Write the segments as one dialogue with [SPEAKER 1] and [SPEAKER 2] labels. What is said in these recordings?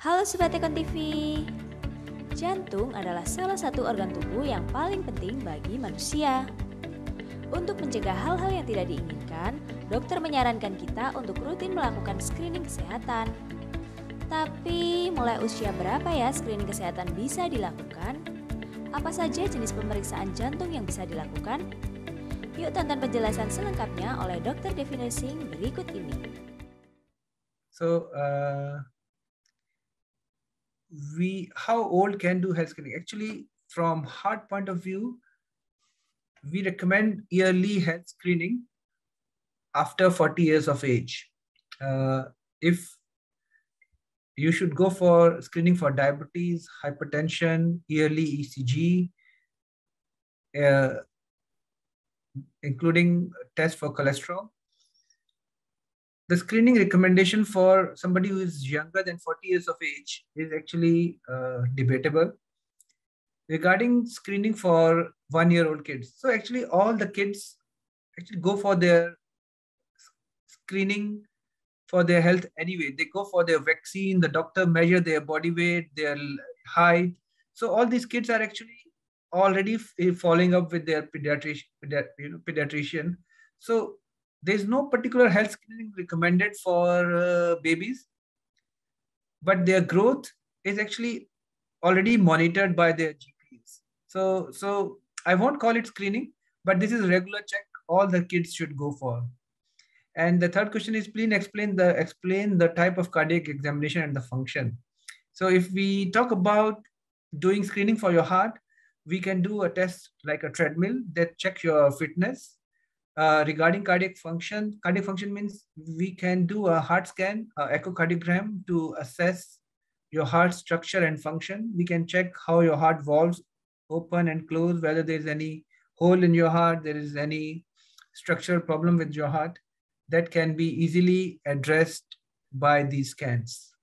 [SPEAKER 1] Halo Sobat Tekon TV. Jantung adalah salah satu organ tubuh yang paling penting bagi manusia. Untuk mencegah hal-hal yang tidak diinginkan, dokter menyarankan kita untuk rutin melakukan screening kesehatan. Tapi mulai usia berapa ya screening kesehatan bisa dilakukan? Apa saja jenis pemeriksaan jantung yang bisa dilakukan? Yuk tonton penjelasan selengkapnya oleh Dr. Deviner Singh berikut ini.
[SPEAKER 2] So, how old can do health screening? Actually, from heart point of view, we recommend yearly health screening after 40 years of age. If you should go for screening for diabetes, hypertension, yearly ECG, including test for cholesterol. The screening recommendation for somebody who is younger than 40 years of age is actually debatable. Regarding screening for 1-year-old kids, so actually all the kids actually go for their screening for their health anyway. They go for their vaccine, the doctor measure their body weight, their height. So all these kids are actually already following up with their pediatrician. So there's no particular health screening recommended for babies, but their growth is actually already monitored by their GPs. So I won't call it screening, but this is a regular check all the kids should go for. And the third question is, please explain the type of cardiac examination and the function. So if we talk about doing screening for your heart, we can do a test like a treadmill that checks your fitness. Regarding cardiac function means we can do a heart scan, echocardiogram to assess your heart structure and function. We can check how your heart valves open and close, whether there's any hole in your heart, there is any structural problem with your heart that can be easily addressed by these scans.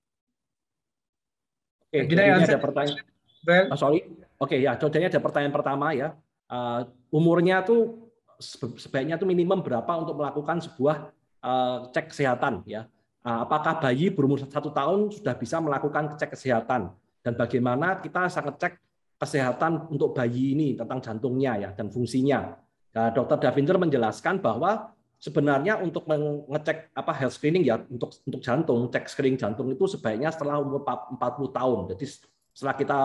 [SPEAKER 3] Oke,
[SPEAKER 2] Did I answer
[SPEAKER 3] ada pertanyaan?
[SPEAKER 2] Well,
[SPEAKER 3] Oke, ya, contohnya ada pertanyaan pertama ya. Umurnya tuh sebaiknya tuh minimum berapa untuk melakukan sebuah cek kesehatan ya? Apakah bayi berumur 1 tahun sudah bisa melakukan cek kesehatan, dan bagaimana kita akan ngecek kesehatan untuk bayi ini tentang jantungnya ya dan fungsinya? Nah, Dr. Deviner menjelaskan bahwa sebenarnya untuk mengecek health screening ya untuk jantung, cek screening jantung itu sebaiknya setelah umur 40 tahun. Jadi setelah kita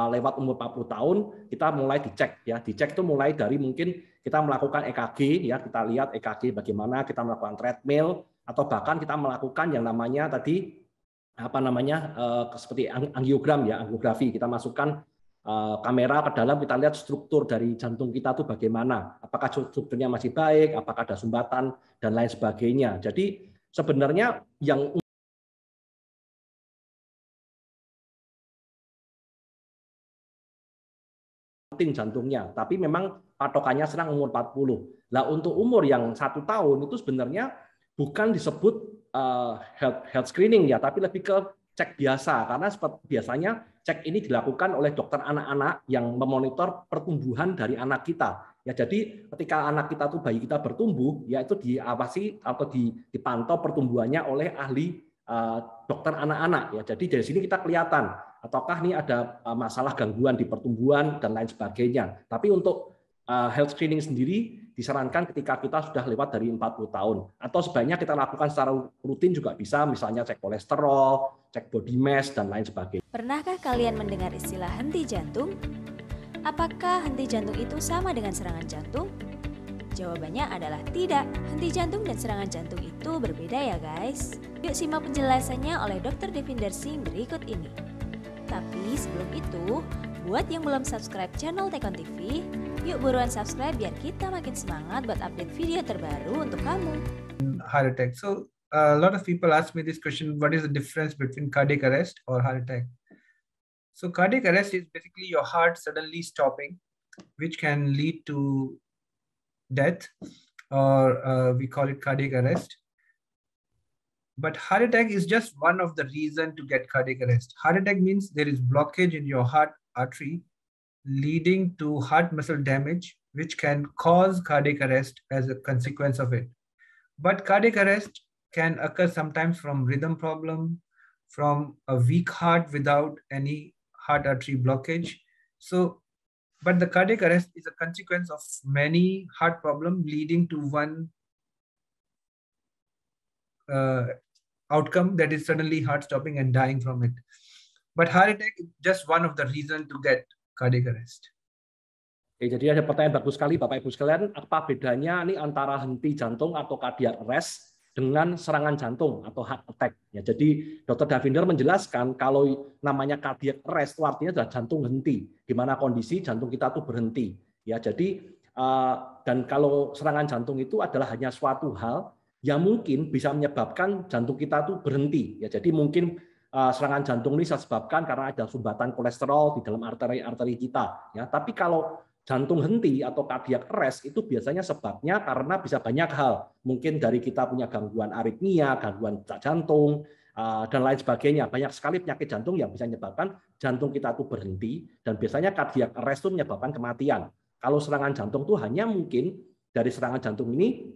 [SPEAKER 3] lewat umur 40 tahun, kita mulai dicek ya. Dicek itu mulai dari mungkin kita melakukan EKG ya, kita lihat EKG bagaimana, kita melakukan treadmill, atau bahkan kita melakukan yang namanya tadi seperti angiogram ya, angiografi. Kita masukkan kamera ke dalam, kita lihat struktur dari jantung kita tuh bagaimana, apakah strukturnya masih baik, apakah ada sumbatan dan lain sebagainya. Jadi sebenarnya yang penting jantungnya, tapi memang patokannya serang umur 40. Nah, untuk umur yang 1 tahun itu sebenarnya bukan disebut health screening ya, tapi lebih ke cek biasa, karena biasanya cek ini dilakukan oleh dokter anak-anak yang memonitor pertumbuhan dari anak kita. Ya, jadi ketika anak kita tuh, bayi kita bertumbuh, ya itu diawasi atau dipantau pertumbuhannya oleh ahli dokter anak-anak. Ya, jadi dari sini kita kelihatan ataukah ini ada masalah gangguan di pertumbuhan dan lain sebagainya. Tapi untuk health screening sendiri disarankan ketika kita sudah lewat dari 40 tahun. Atau sebaiknya kita lakukan secara rutin juga bisa, misalnya cek kolesterol, cek body mass, dan lain sebagainya.
[SPEAKER 1] Pernahkah kalian mendengar istilah henti jantung? Apakah henti jantung itu sama dengan serangan jantung? Jawabannya adalah tidak. Henti jantung dan serangan jantung itu berbeda ya guys. Yuk simak penjelasannya oleh Dr. Deviner Singh berikut ini. Tapi sebelum itu, buat yang belum subscribe channel Tekon TV, yuk buruan subscribe biar kita makin semangat buat update video terbaru untuk kamu.
[SPEAKER 2] Heart attack. So a lot of people ask me this question: what is the difference between cardiac arrest or heart attack? So cardiac arrest is basically your heart suddenly stopping, which can lead to death, or we call it cardiac arrest. But heart attack is just one of the reasons to get cardiac arrest. Heart attack means there is blockage in your heart artery leading to heart muscle damage, which can cause cardiac arrest as a consequence of it. But cardiac arrest can occur sometimes from rhythm problem, from a weak heart without any heart artery blockage. So, but the cardiac arrest is a consequence of many heart problems leading to one outcome, that is suddenly heart stopping and dying from it. But heart attack is just one of the reasons to get cardiac arrest.
[SPEAKER 3] Oke, jadi ada pertanyaan bagus sekali Bapak Ibu sekalian, apa bedanya ini antara henti jantung atau cardiac arrest dengan serangan jantung atau heart attack? Ya, jadi Dr. Davinder menjelaskan kalau namanya cardiac arrest itu artinya adalah jantung henti, di mana kondisi jantung kita tuh berhenti. Ya, jadi dan kalau serangan jantung itu adalah hanya suatu hal yang mungkin bisa menyebabkan jantung kita tuh berhenti. Ya, jadi mungkin serangan jantung ini disebabkan karena ada sumbatan kolesterol di dalam arteri-arteri kita. Ya, tapi kalau jantung henti atau cardiac arrest itu biasanya sebabnya karena bisa banyak hal. Mungkin dari kita punya gangguan aritmia, gangguan detak jantung, dan lain sebagainya. Banyak sekali penyakit jantung yang bisa menyebabkan jantung kita itu berhenti, dan biasanya cardiac arrest itu menyebabkan kematian. Kalau serangan jantung itu hanya mungkin dari serangan jantung ini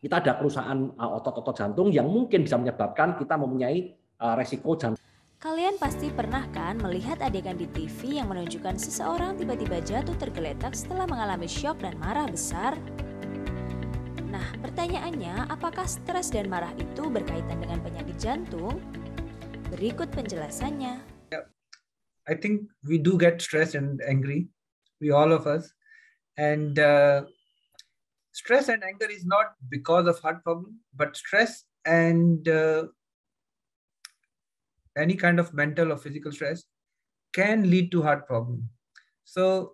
[SPEAKER 3] kita ada kerusakan otot-otot jantung yang mungkin bisa menyebabkan kita mempunyai resiko jantung.
[SPEAKER 1] Kalian pasti pernah kan melihat adegan di TV yang menunjukkan seseorang tiba-tiba jatuh tergeletak setelah mengalami syok dan marah besar? Nah, pertanyaannya, apakah stres dan marah itu berkaitan dengan penyakit jantung? Berikut penjelasannya.
[SPEAKER 2] I think we do get stressed and angry, we all of us. And stress and anger is not because of heart problem, but stress and any kind of mental or physical stress can lead to heart problem. So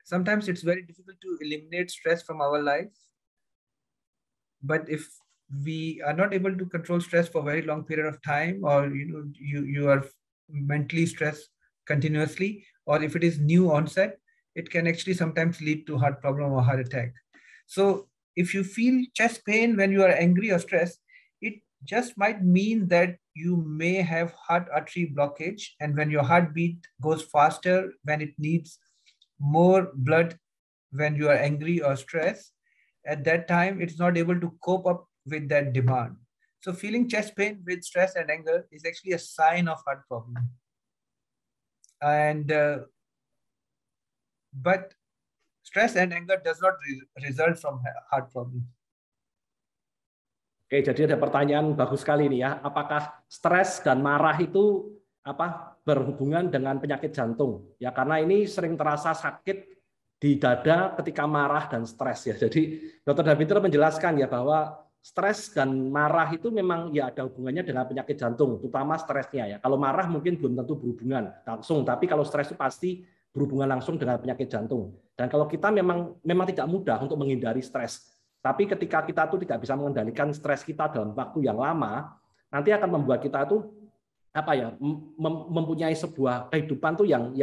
[SPEAKER 2] sometimes it's very difficult to eliminate stress from our lives. But if we are not able to control stress for a very long period of time, or you are mentally stressed continuously, or if it is new onset, it can actually sometimes lead to heart problem or heart attack. So if you feel chest pain when you are angry or stressed, it just might mean that you may have heart artery blockage, and when your heartbeat goes faster, when it needs more blood when you are angry or stressed, at that time it's not able to cope up with that demand. So feeling chest pain with stress and anger is actually a sign of heart problem. And but stress and anger does not result from heart problem.
[SPEAKER 3] Oke, jadi ada pertanyaan bagus sekali ini ya. Apakah stres dan marah itu berhubungan dengan penyakit jantung? Ya, karena ini sering terasa sakit di dada ketika marah dan stres ya. Jadi Dr. Davinder menjelaskan ya bahwa stres dan marah itu memang ya ada hubungannya dengan penyakit jantung, terutama stresnya ya. Kalau marah mungkin belum tentu berhubungan langsung, tapi kalau stres itu pasti berhubungan langsung dengan penyakit jantung. Dan kalau kita memang tidak mudah untuk menghindari stres. Tapi ketika kita tuh tidak bisa mengendalikan stres kita dalam waktu yang lama, nanti akan membuat kita tuh mempunyai sebuah kehidupan tuh yang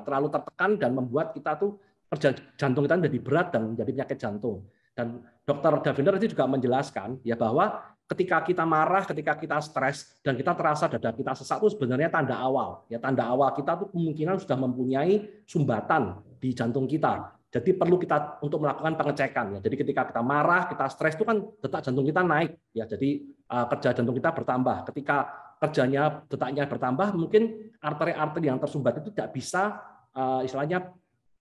[SPEAKER 3] terlalu tertekan dan membuat kita tuh kerja jantung kita menjadi berat dan menjadi penyakit jantung. Dan Dr. Davinder itu juga menjelaskan ya bahwa ketika kita marah, ketika kita stres dan kita terasa dada kita sesak itu sebenarnya tanda awal. Ya, tanda awal kita tuh kemungkinan sudah mempunyai sumbatan di jantung kita. Jadi perlu kita untuk melakukan pengecekan ya. Jadi ketika kita marah, kita stres itu kan detak jantung kita naik ya. Jadi kerja jantung kita bertambah. Ketika detaknya bertambah, mungkin arteri-arteri yang tersumbat itu tidak bisa istilahnya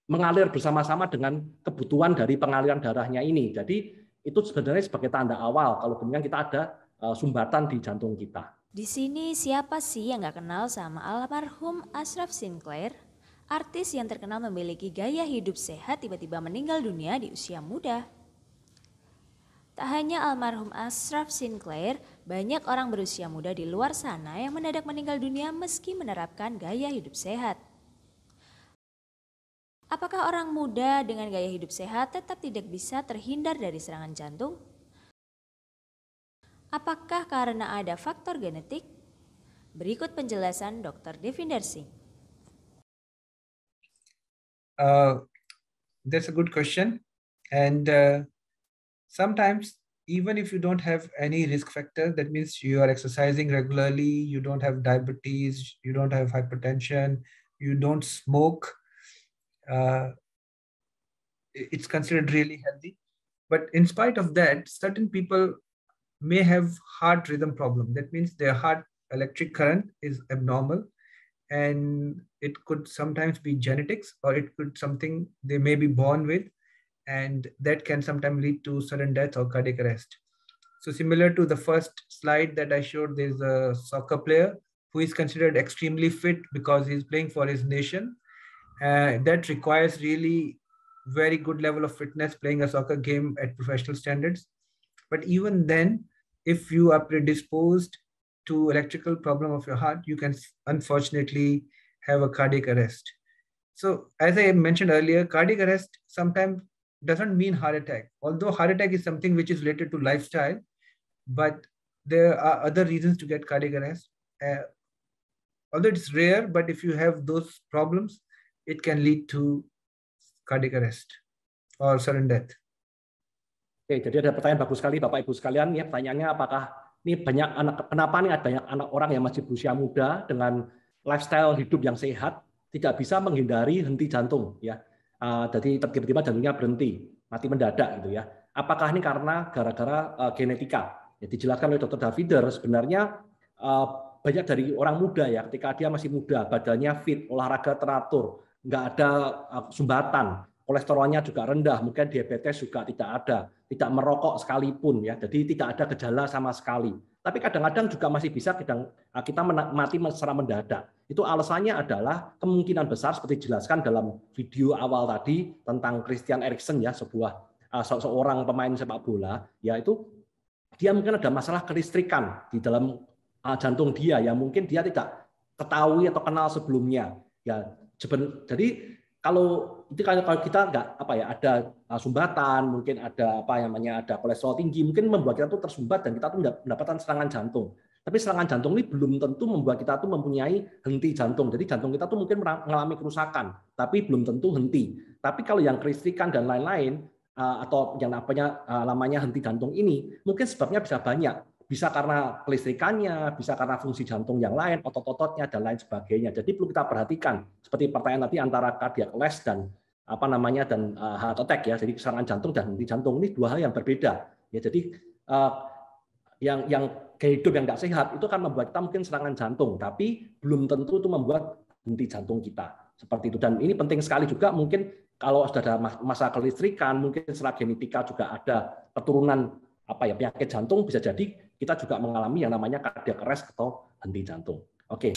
[SPEAKER 3] mengalir bersama-sama dengan kebutuhan dari pengaliran darahnya ini. Jadi itu sebenarnya sebagai tanda awal kalau kemudian kita ada sumbatan di jantung kita.
[SPEAKER 1] Di sini siapa sih yang nggak kenal sama almarhum Ashraf Sinclair? Artis yang terkenal memiliki gaya hidup sehat tiba-tiba meninggal dunia di usia muda. Tak hanya almarhum Ashraf Sinclair, banyak orang berusia muda di luar sana yang mendadak meninggal dunia meski menerapkan gaya hidup sehat. Apakah orang muda dengan gaya hidup sehat tetap tidak bisa terhindar dari serangan jantung? Apakah karena ada faktor genetik? Berikut penjelasan Dr. Devinder Singh.
[SPEAKER 2] That's a good question. And sometimes, even if you don't have any risk factor, that means you are exercising regularly, you don't have diabetes, you don't have hypertension, you don't smoke, it's considered really healthy. But in spite of that, certain people may have heart rhythm problem. That means their heart electric current is abnormal, and it could sometimes be genetics, or it could something they may be born with, and that can sometimes lead to sudden death or cardiac arrest. So similar to the first slide that I showed, there's a soccer player who is considered extremely fit because he's playing for his nation. That requires really very good level of fitness, playing a soccer game at professional standards. But even then, if you are predisposed to electrical problem of your heart, you can unfortunately have a cardiac arrest. So as I mentioned earlier, cardiac arrest sometimes doesn't mean heart attack, although heart attack is something which is related to lifestyle, but there are other reasons to get cardiac arrest. Although it's rare, but if you have those problems, it can lead to cardiac arrest or sudden death.
[SPEAKER 3] Oke, jadi ada pertanyaan bagus sekali Bapak Ibu sekalian. Ya, pertanyaannya apakah ini banyak kenapa nih ada banyak anak orang yang masih berusia muda dengan lifestyle hidup yang sehat tidak bisa menghindari henti jantung, ya. Jadi tiba-tiba jantungnya berhenti, mati mendadak gitu ya. Apakah ini karena gara-gara genetika? Ya, dijelaskan oleh Dr. Davider, sebenarnya banyak dari orang muda ya, ketika dia masih muda, badannya fit, olahraga teratur, nggak ada sumbatan, kolesterolnya juga rendah, mungkin diabetes juga tidak ada, tidak merokok sekalipun ya, jadi tidak ada gejala sama sekali. Tapi kadang-kadang juga masih bisa kita mati secara mendadak. Itu alasannya adalah kemungkinan besar seperti dijelaskan dalam video awal tadi tentang Christian Eriksen ya, seorang pemain sepak bola, yaitu dia mungkin ada masalah kelistrikan di dalam jantung dia yang mungkin dia tidak ketahui atau kenal sebelumnya. Ya, jadi kalau kita nggak ada sumbatan, mungkin ada ada kolesterol tinggi, mungkin membuat kita tuh tersumbat dan kita tuh mendapatkan serangan jantung. Tapi serangan jantung ini belum tentu membuat kita tuh mempunyai henti jantung. Jadi jantung kita tuh mungkin mengalami kerusakan, tapi belum tentu henti. Tapi kalau yang kelistrikan dan lain-lain atau yang namanya henti jantung ini, mungkin sebabnya bisa banyak. Bisa karena kelistrikannya, bisa karena fungsi jantung yang lain, otot-ototnya dan lain sebagainya. Jadi perlu kita perhatikan seperti pertanyaan tadi antara cardiac arrest dan dan heart attack ya. Jadi serangan jantung dan henti jantung ini dua hal yang berbeda. Ya, jadi yang gaya hidup yang tidak sehat itu akan membuat kita mungkin serangan jantung, tapi belum tentu itu membuat henti jantung kita. Seperti itu. Dan ini penting sekali juga, mungkin kalau sudah ada masalah kelistrikan, mungkin secara genetika juga ada keturunan penyakit jantung, bisa jadi kita juga mengalami yang namanya cardiac arrest atau henti jantung. Oke.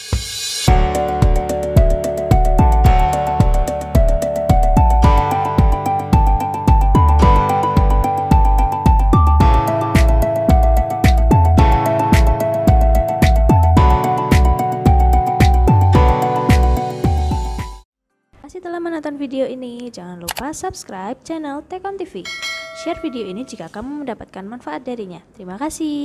[SPEAKER 1] Masih telah menonton video ini, jangan lupa subscribe channel Tekon TV. Share video ini jika kamu mendapatkan manfaat darinya. Terima kasih.